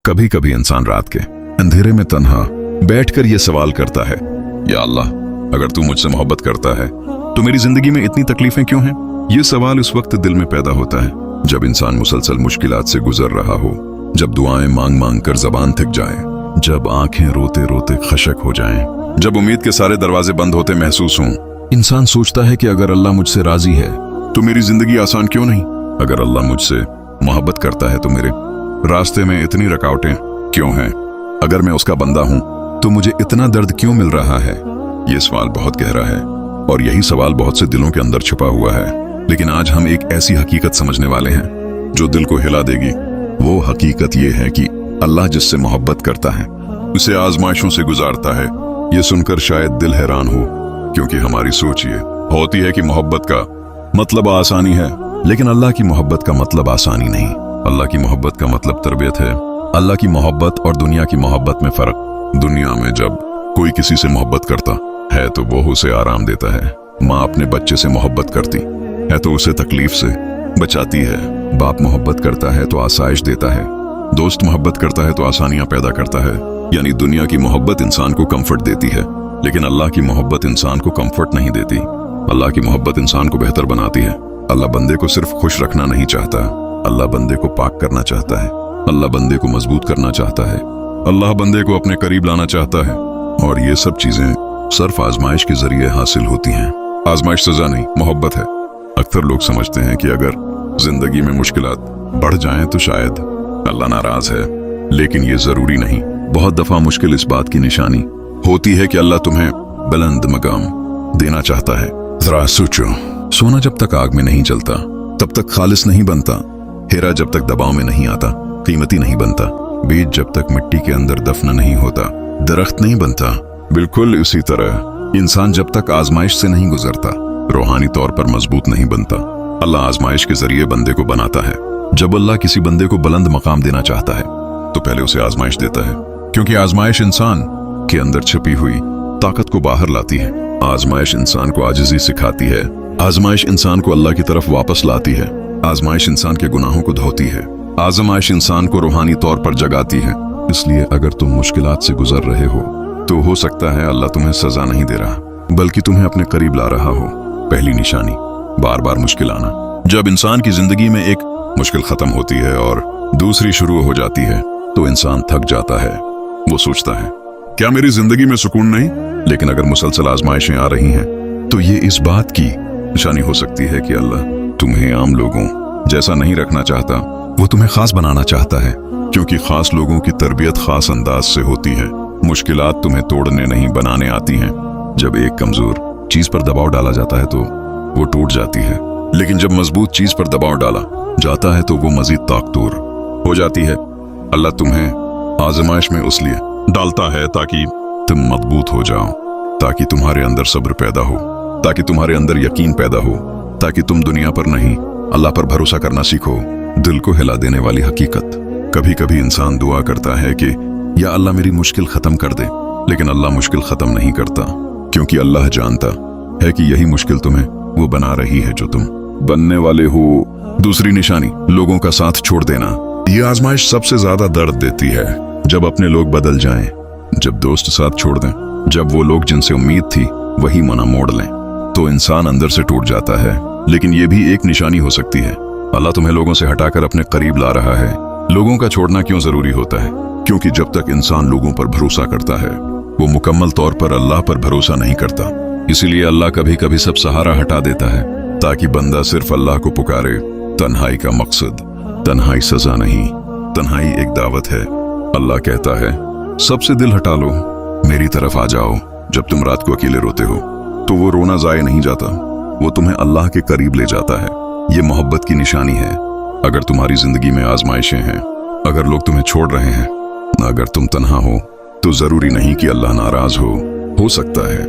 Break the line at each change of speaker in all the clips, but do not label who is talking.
कभी कभी इंसान रात के अंधेरे में तन्हा बैठकर ये सवाल करता है, या अल्लाह, अगर तू मुझसे मोहब्बत करता है तो मेरी जिंदगी में इतनी तकलीफें क्यों हैं? ये सवाल उस वक्त दिल में पैदा होता है जब इंसान मुसलसल मुश्किलात से गुजर रहा हो, जब दुआएं मांग मांग कर जबान थक जाए, जब आंखें रोते रोते खशक हो जाएं, जब उम्मीद के सारे दरवाजे बंद होते महसूस हों। इंसान सोचता है कि अगर अल्लाह मुझसे राजी है तो मेरी जिंदगी आसान क्यों नहीं? अगर अल्लाह मुझसे मोहब्बत करता है तो मेरे रास्ते में इतनी रुकावटें क्यों हैं? अगर मैं उसका बंदा हूं तो मुझे इतना दर्द क्यों मिल रहा है? ये सवाल बहुत गहरा है और यही सवाल बहुत से दिलों के अंदर छुपा हुआ है। लेकिन आज हम एक ऐसी हकीकत समझने वाले हैं जो दिल को हिला देगी। वो हकीकत ये है कि अल्लाह जिससे मोहब्बत करता है उसे आजमाइशों से गुजारता है। ये सुनकर शायद दिल हैरान हो, क्योंकि हमारी सोच ये होती है कि मोहब्बत का मतलब आसानी है, लेकिन अल्लाह की मोहब्बत का मतलब आसानी नहीं। अल्लाह की मोहब्बत का मतलब तरबियत है। अल्लाह की मोहब्बत और दुनिया की मोहब्बत में फर्क। दुनिया में जब कोई किसी से मोहब्बत करता है तो वो उसे आराम देता है। माँ अपने बच्चे से मोहब्बत करती है तो उसे तकलीफ से बचाती है। बाप मोहब्बत करता है तो आसाइश देता है। दोस्त मोहब्बत करता है तो आसानियां पैदा करता है। यानी दुनिया की मोहब्बत इंसान को कंफर्ट देती है, लेकिन अल्लाह की मोहब्बत इंसान को कंफर्ट नहीं देती। अल्लाह की मोहब्बत इंसान को बेहतर बनाती है। अल्लाह बंदे को सिर्फ खुश रखना नहीं चाहता, अल्लाह बंदे को पाक करना चाहता है। अल्लाह बंदे को मजबूत करना चाहता है। अल्लाह बंदे को अपने करीब लाना चाहता है। और ये सब चीजें सिर्फ आजमाइश के जरिए हासिल होती हैं। आजमाइश सजा नहीं, मोहब्बत है। अक्सर लोग समझते हैं कि अगर जिंदगी में मुश्किलात बढ़ जाएं तो शायद अल्लाह नाराज है, लेकिन ये जरूरी नहीं। बहुत दफा मुश्किल इस बात की निशानी होती है कि अल्लाह तुम्हें बुलंद मकाम देना चाहता है। जरा सोचो, सोना जब तक आग में नहीं जलता तब तक खालिस नहीं बनता। हीरा जब तक दबाव में नहीं आता कीमती नहीं बनता। बीज जब तक मिट्टी के अंदर दफन नहीं होता दरख्त नहीं बनता। बिल्कुल इसी तरह इंसान जब तक आजमाइश से नहीं गुजरता रूहानी तौर पर मजबूत नहीं बनता। अल्लाह आजमाइश के जरिए बंदे को बनाता है। जब अल्लाह किसी बंदे को बुलंद मकाम देना चाहता है तो पहले उसे आजमाइश देता है, क्योंकि आजमाइश इंसान के अंदर छिपी हुई ताकत को बाहर लाती है। आजमाइश इंसान को आजिज़ी सिखाती है। आजमाइश इंसान को अल्लाह की तरफ वापस लाती है। आजमाइश इंसान के गुनाहों को धोती है। आजमाइश इंसान को रूहानी तौर पर जगाती है। इसलिए अगर तुम मुश्किलात से गुजर रहे हो तो हो सकता है अल्लाह तुम्हें सजा नहीं दे रहा, बल्कि तुम्हें अपने करीब ला रहा हो। पहली निशानी, बार बार मुश्किल आना। जब इंसान की जिंदगी में एक मुश्किल खत्म होती है और दूसरी शुरू हो जाती है तो इंसान थक जाता है। वो सोचता है, क्या मेरी जिंदगी में सुकून नहीं? लेकिन अगर मुसलसल आजमाइशें आ रही हैं तो ये इस बात की निशानी हो सकती है कि अल्लाह तुम्हें आम लोगों जैसा नहीं रखना चाहता, वो तुम्हें खास बनाना चाहता है। क्योंकि खास लोगों की तरबियत खास अंदाज से होती है। मुश्किलात तुम्हें तोड़ने नहीं बनाने आती हैं। जब एक कमजोर चीज पर दबाव डाला जाता है तो वो टूट जाती है, लेकिन जब मजबूत चीज पर दबाव डाला जाता है तो वो मजीद ताकतवर हो जाती है। अल्लाह तुम्हें आजमाइश में उसलिए डालता है ताकि तुम मजबूत हो जाओ, ताकि तुम्हारे अंदर सब्र पैदा हो, ताकि तुम्हारे अंदर यकीन पैदा हो, ताकि तुम दुनिया पर नहीं अल्लाह पर भरोसा करना सीखो। दिल को हिला देने वाली हकीकत, कभी कभी इंसान दुआ करता है कि या अल्लाह मेरी मुश्किल खत्म कर दे, लेकिन अल्लाह मुश्किल खत्म नहीं करता, क्योंकि अल्लाह जानता है कि यही मुश्किल तुम्हें वो बना रही है जो तुम बनने वाले हो। दूसरी निशानी, लोगों का साथ छोड़ देना। ये आजमाइश सबसे ज्यादा दर्द देती है जब अपने लोग बदल जाएं, जब दोस्त साथ छोड़ दें, जब वो लोग जिनसे उम्मीद थी वही मना मोड़ लें, तो इंसान अंदर से टूट जाता है। लेकिन ये भी एक निशानी हो सकती है, अल्लाह तुम्हें लोगों से हटाकर अपने करीब ला रहा है। लोगों का छोड़ना क्यों जरूरी होता है? क्योंकि जब तक इंसान लोगों पर भरोसा करता है वो मुकम्मल तौर पर अल्लाह पर भरोसा नहीं करता। इसीलिए अल्लाह कभी कभी सब सहारा हटा देता है ताकि बंदा सिर्फ अल्लाह को पुकारे। तन्हाई का मकसद, तन्हाई सजा नहीं, तन्हाई एक दावत है। अल्लाह कहता है, सबसे दिल हटा लो, मेरी तरफ आ जाओ। जब तुम रात को अकेले रोते हो तो वो रोना जाए नहीं जाता, वो तुम्हें अल्लाह के करीब ले जाता है। ये मोहब्बत की निशानी है। अगर तुम्हारी जिंदगी में आजमाइशें हैं, अगर लोग तुम्हें छोड़ रहे हैं, अगर तुम तन्हा हो, तो जरूरी नहीं कि अल्लाह नाराज हो सकता है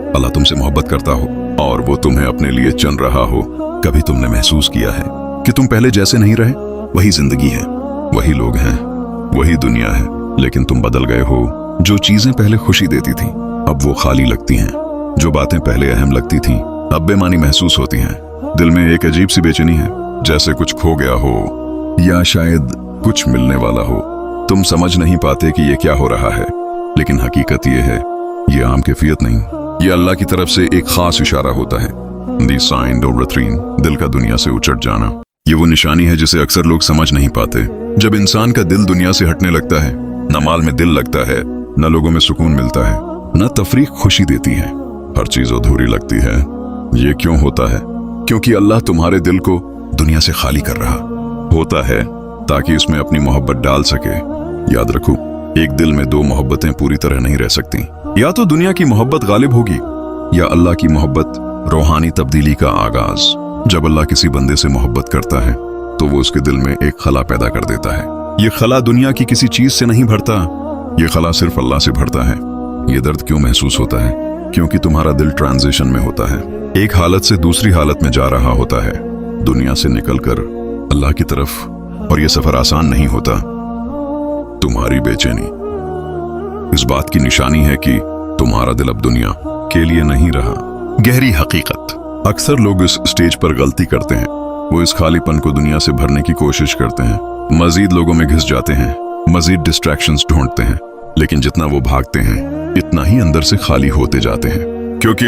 अल्लाह तुमसे मोहब्बत करता हो और वो तुम्हें अपने लिए चुन रहा हो। कभी तुमने महसूस किया है कि तुम पहले जैसे नहीं रहे? वही जिंदगी है, वही लोग हैं, वही दुनिया है, लेकिन तुम बदल गए हो। जो चीजें पहले खुशी देती थी अब वो खाली लगती हैं। जो बातें पहले अहम लगती थी अब बेमानी महसूस होती हैं। दिल में एक अजीब सी बेचैनी है, जैसे कुछ खो गया हो या शायद कुछ मिलने वाला हो। तुम समझ नहीं पाते कि ये क्या हो रहा है, लेकिन हकीकत ये है, ये आम कैफियत नहीं, ये अल्लाह की तरफ से एक खास इशारा होता है। दी साइन डोरथ्रीन, दिल का दुनिया से उचट जाना। ये वो निशानी है जिसे अक्सर लोग समझ नहीं पाते। जब इंसान का दिल दुनिया से हटने लगता है, न माल में दिल लगता है, न लोगों में सुकून मिलता है, न तफरीक खुशी देती है, हर चीज अधूरी लगती है। ये क्यों होता है? क्योंकि अल्लाह तुम्हारे दिल को दुनिया से खाली कर रहा होता है ताकि इसमें अपनी मोहब्बत डाल सके। याद रखो, एक दिल में दो मोहब्बतें पूरी तरह नहीं रह सकती। या तो दुनिया की मोहब्बत गालिब होगी या अल्लाह की मोहब्बत। रूहानी तब्दीली का आगाज। जब अल्लाह किसी बंदे से मोहब्बत करता है तो वो उसके दिल में एक खला पैदा कर देता है। ये खला दुनिया की किसी चीज से नहीं भरता, ये खला सिर्फ अल्लाह से भरता है। ये दर्द क्यों महसूस होता है? क्योंकि तुम्हारा दिल ट्रांजिशन में होता है, एक हालत से दूसरी हालत में जा रहा होता है, दुनिया से निकलकर अल्लाह की तरफ। और ये सफर आसान नहीं होता। तुम्हारी बेचैनी इस बात की निशानी है कि तुम्हारा दिल अब दुनिया के लिए नहीं रहा। गहरी हकीकत। अक्सर लोग इस स्टेज पर गलती करते हैं। वो इस खालीपन को दुनिया से भरने की कोशिश करते हैं, मजीद लोगों में घिस जाते हैं, मजीद डिस्ट्रैक्शंस ढूंढते हैं, लेकिन जितना वो भागते हैं इतना ही अंदर से खाली होते जाते हैं। क्योंकि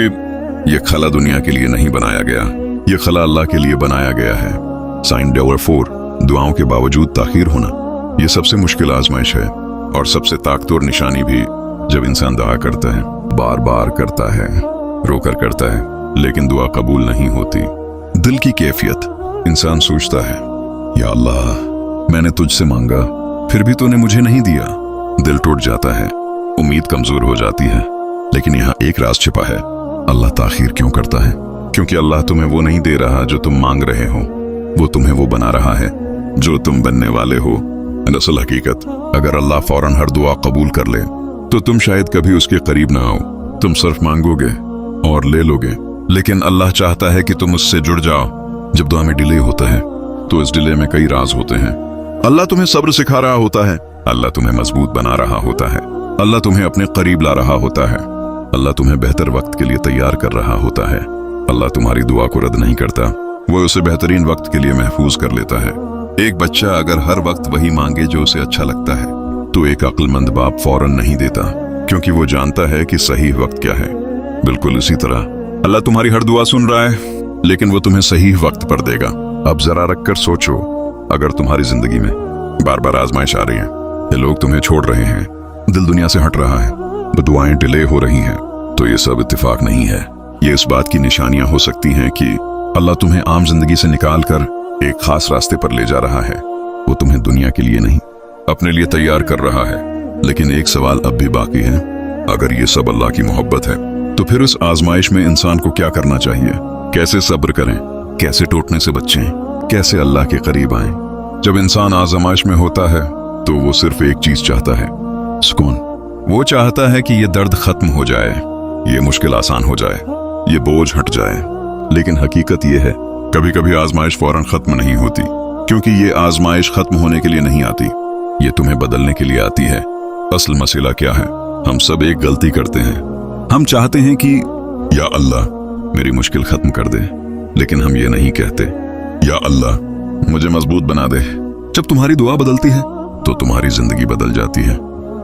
ये खला दुनिया के लिए नहीं बनाया गया, ये खला अल्लाह के लिए बनाया गया है। साइन नंबर 4, दुआओं के बावजूद ताखीर होना। ये सबसे मुश्किल आजमाइश है और सबसे ताकतवर निशानी भी। जब इंसान दुआ करता है, बार बार करता है, रोकर करता है, लेकिन दुआ कबूल नहीं होती। दिल की कैफियत। इंसान सोचता है, या अल्लाह मैंने तुझसे मांगा फिर भी तूने मुझे नहीं दिया। दिल टूट जाता है, उम्मीद कमजोर हो जाती है। लेकिन यहाँ एक राज छिपा है। अल्लाह ताखीर क्यों करता है? क्योंकि अल्लाह तुम्हें वो नहीं दे रहा जो तुम मांग रहे हो, वो तुम्हें वो बना रहा है जो तुम बनने वाले हो। दरअसल हकीकत, अगर अल्लाह फौरन हर दुआ कबूल कर ले तो तुम शायद कभी उसके करीब ना आओ। तुम सिर्फ मांगोगे और ले लोगे, लेकिन अल्लाह चाहता है कि तुम उससे जुड़ जाओ। जब दुआ में डिले होता है तो इस डिले में कई राज होते हैं। अल्लाह तुम्हें सब्र सिखा रहा होता है, अल्लाह तुम्हें मजबूत बना रहा होता है, अल्लाह तुम्हें अपने करीब ला रहा होता है, अल्लाह तुम्हें बेहतर वक्त के लिए तैयार कर रहा होता है। अल्लाह तुम्हारी दुआ को रद्द नहीं करता, वो उसे बेहतरीन वक्त के लिए महफूज कर लेता है। एक बच्चा अगर हर वक्त वही मांगे जो उसे अच्छा लगता है तो एक अक्लमंद बाप फौरन नहीं देता, क्योंकि वो जानता है कि सही वक्त क्या है। बिल्कुल इसी तरह अल्लाह तुम्हारी हर दुआ सुन रहा है, लेकिन वो तुम्हें सही वक्त पर देगा। अब जरा रख कर सोचो, अगर तुम्हारी जिंदगी में बार बार आजमाइश आ रही है, ये लोग तुम्हें छोड़ रहे हैं, दिल दुनिया से हट रहा है, वो दुआएं डिले हो रही हैं, तो ये सब इत्तेफाक नहीं है। ये इस बात की निशानियां हो सकती हैं कि अल्लाह तुम्हें आम जिंदगी से निकाल कर एक खास रास्ते पर ले जा रहा है। वो तुम्हें दुनिया के लिए नहीं, अपने लिए तैयार कर रहा है। लेकिन एक सवाल अब भी बाकी है, अगर ये सब अल्लाह की मोहब्बत है तो फिर उस आजमाइश में इंसान को क्या करना चाहिए? कैसे सब्र करें? कैसे टूटने से बचें? कैसे अल्लाह के करीब आएं? जब इंसान आजमाइश में होता है तो वो सिर्फ एक चीज चाहता है, सुकून। वो चाहता है कि ये दर्द खत्म हो जाए, ये मुश्किल आसान हो जाए, ये बोझ हट जाए। लेकिन हकीकत ये है, कभी कभी आजमाइश फौरन खत्म नहीं होती, क्योंकि ये आजमाइश खत्म होने के लिए नहीं आती, ये तुम्हें बदलने के लिए आती है। असल मसला क्या है? हम सब एक गलती करते हैं। हम चाहते हैं कि या अल्लाह मेरी मुश्किल खत्म कर दे, लेकिन हम ये नहीं कहते, या अल्लाह मुझे मजबूत बना दे। जब तुम्हारी दुआ बदलती है तो तुम्हारी जिंदगी बदल जाती है।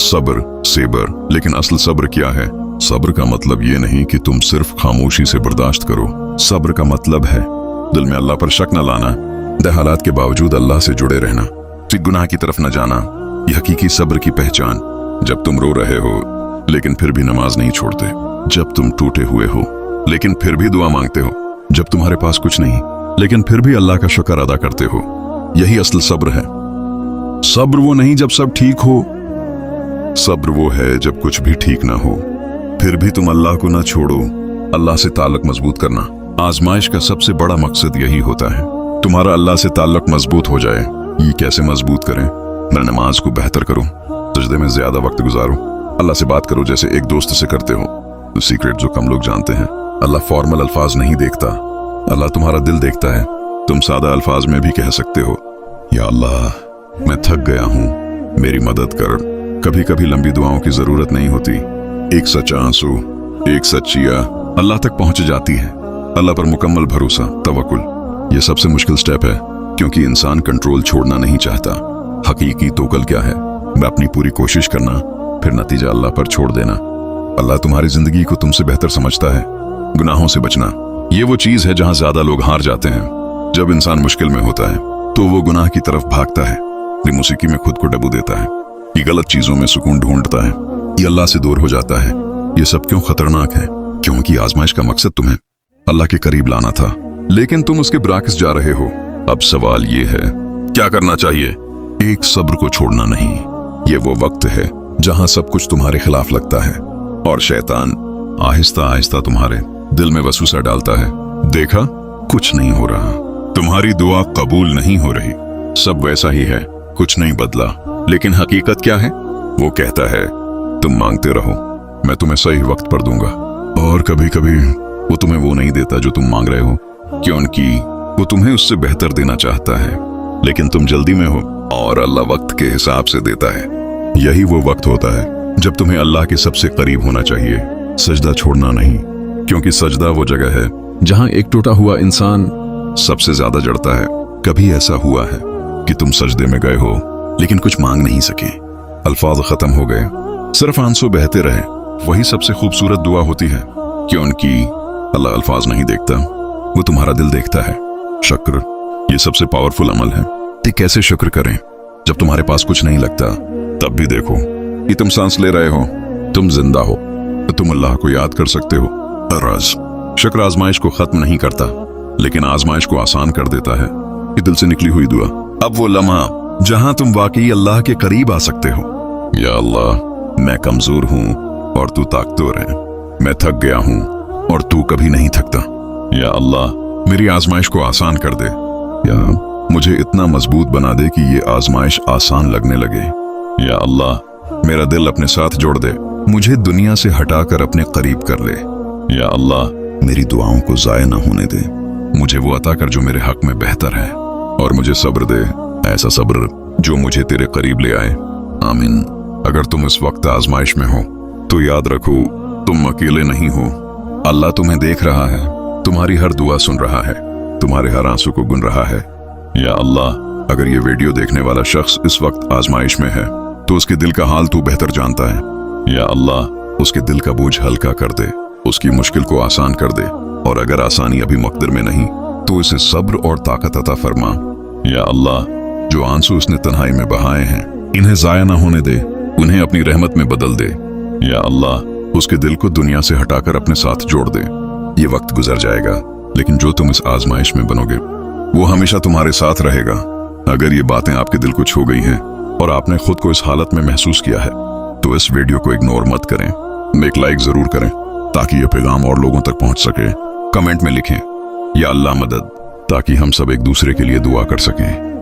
सब्र, सेबर। लेकिन असल सब्र क्या है? सब्र का मतलब ये नहीं कि तुम सिर्फ खामोशी से बर्दाश्त करो। सब्र का मतलब है दिल में अल्लाह पर शक न लाना, दे हालात के बावजूद अल्लाह से जुड़े रहना, फिर गुनाह की तरफ न जाना। यह हकीकी सब्र की पहचान। जब तुम रो रहे हो लेकिन फिर भी नमाज नहीं छोड़ते, जब तुम टूटे हुए हो लेकिन फिर भी दुआ मांगते हो, जब तुम्हारे पास कुछ नहीं लेकिन फिर भी अल्लाह का शुक्र अदा करते हो, यही असल सब्र है। सब्र वो नहीं जब सब ठीक हो, सब्र वो है जब कुछ भी ठीक ना हो, फिर भी तुम अल्लाह को ना छोड़ो। अल्लाह से ताल्लुक मजबूत करना। आजमाइश का सबसे बड़ा मकसद यही होता है, तुम्हारा अल्लाह से ताल्लुक मजबूत हो जाए। ये कैसे मजबूत करें? मेरी नमाज को बेहतर करो, सजदे में ज्यादा वक्त गुजारो, अल्लाह से बात करो जैसे एक दोस्त से करते हो। सीक्रेट जो कम लोग जानते हैं, अल्लाह फॉर्मल अल्फाज नहीं देखता, अल्लाह तुम्हारा दिल देखता है। तुम सादा अल्फाज में भी कह सकते हो, या अल्लाह मैं थक गया हूँ, मेरी मदद कर। कभी कभी लंबी दुआओं की जरूरत नहीं होती, एक सच्चा आंसू, एक सच्चिया अल्लाह तक पहुंच जाती है। अल्लाह पर मुकम्मल भरोसा, तवक्कुल। यह सबसे मुश्किल स्टेप है, क्योंकि इंसान कंट्रोल छोड़ना नहीं चाहता। हकीकी तोकल क्या है? मैं अपनी पूरी कोशिश करना, फिर नतीजा अल्लाह पर छोड़ देना। अल्लाह तुम्हारी जिंदगी को तुमसे बेहतर समझता है। गुनाहों से बचना, ये वो चीज है जहां ज्यादा लोग हार जाते हैं। जब इंसान मुश्किल में होता है तो वो गुनाह की तरफ भागता है, ये मौसीकी में खुद को डुबो देता है, ये गलत चीजों में सुकून ढूंढता है, ये अल्लाह से दूर हो जाता है। ये सब क्यों खतरनाक है? क्योंकि आजमाइश का मकसद तुम्हें अल्लाह के करीब लाना था, लेकिन तुम उसके बराकिस जा रहे हो। अब सवाल ये है, क्या करना चाहिए? एक, सब्र को छोड़ना नहीं। ये वो वक्त है जहां सब कुछ तुम्हारे खिलाफ लगता है और शैतान आहिस्ता आहिस्ता तुम्हारे दिल में वसवसा डालता है। देखा, कुछ नहीं हो रहा, तुम्हारी दुआ कबूल नहीं हो रही, सब वैसा ही है, कुछ नहीं बदला। लेकिन हकीकत क्या है? वो कहता है तुम मांगते रहो, मैं तुम्हें सही वक्त पर दूंगा। और कभी कभी वो तुम्हें वो नहीं देता जो तुम मांग रहे हो, क्योंकि वो तुम्हें उससे बेहतर देना चाहता है, लेकिन तुम जल्दी में हो और अल्लाह वक्त के हिसाब से देता है। यही वो वक्त होता है जब तुम्हें अल्लाह के सबसे करीब होना चाहिए, सजदा छोड़ना नहीं, क्योंकि सजदा वो जगह है जहां एक टूटा हुआ इंसान सबसे ज्यादा जड़ता है। कभी ऐसा हुआ है कि तुम सजदे में गए हो लेकिन कुछ मांग नहीं सके, अल्फाज खत्म हो गए, सिर्फ आंसू बहते रहे। वही सबसे खूबसूरत दुआ होती है, क्योंकि अल्लाह अल्फाज नहीं देखता, वो तुम्हारा दिल देखता है। शुक्र, ये सबसे पावरफुल अमल है। कि कैसे शुक्र करें जब तुम्हारे पास कुछ नहीं लगता? तब भी देखो कि तुम सांस ले रहे हो, तुम जिंदा हो, तो तुम अल्लाह को याद कर सकते हो। राज, शुक्र आजमाइश को खत्म नहीं करता, लेकिन आजमाइश को आसान कर देता है। ये दिल से निकली हुई दुआ, अब वो लम्हा जहां तुम वाकई अल्लाह के करीब आ सकते हो। या अल्लाह, मैं कमजोर हूं और तू ताकतवर है, मैं थक गया हूं और तू कभी नहीं थकता। या अल्लाह, मेरी आजमाइश को आसान कर दे, या मुझे इतना मजबूत बना दे कि ये आजमाइश आसान लगने लगे। या अल्लाह, मेरा दिल अपने साथ जोड़ दे, मुझे दुनिया से हटाकर अपने करीब कर ले। या अल्लाह, मेरी दुआओं को जाया ना होने दे, मुझे वो अता कर जो मेरे हक में बेहतर है, और मुझे सब्र दे, ऐसा सब्र जो मुझे तेरे करीब ले आए। आमीन। अगर तुम इस वक्त आजमाइश में हो तो याद रखो, तुम अकेले नहीं हो। अल्लाह तुम्हें देख रहा है, तुम्हारी हर दुआ सुन रहा है, तुम्हारे हर आंसू को गुन रहा है। या अल्लाह, अगर ये वीडियो देखने वाला शख्स इस वक्त आजमाइश में है तो उसके दिल का हाल तू बेहतर जानता है। या अल्लाह, उसके दिल का बोझ हल्का कर दे, उसकी मुश्किल को आसान कर दे, और अगर आसानी अभी मकदर में नहीं तो इसे सब्र और ताकत अता फरमा। या अल्लाह, जो आंसू उसने तन्हाई में बहाए हैं, इन्हें जाया ना होने दे, उन्हें अपनी रहमत में बदल दे। या अल्लाह, उसके दिल को दुनिया से हटाकर अपने साथ जोड़ दे। ये वक्त गुजर जाएगा, लेकिन जो तुम इस आजमाइश में बनोगे वो हमेशा तुम्हारे साथ रहेगा। अगर ये बातें आपके दिल को छू गई हैं और आपने खुद को इस हालत में महसूस किया है तो इस वीडियो को इग्नोर मत करें, एक लाइक जरूर करें ताकि ये पैगाम और लोगों तक पहुंच सके। कमेंट में लिखें या अल्लाह मदद, ताकि हम सब एक दूसरे के लिए दुआ कर सकें।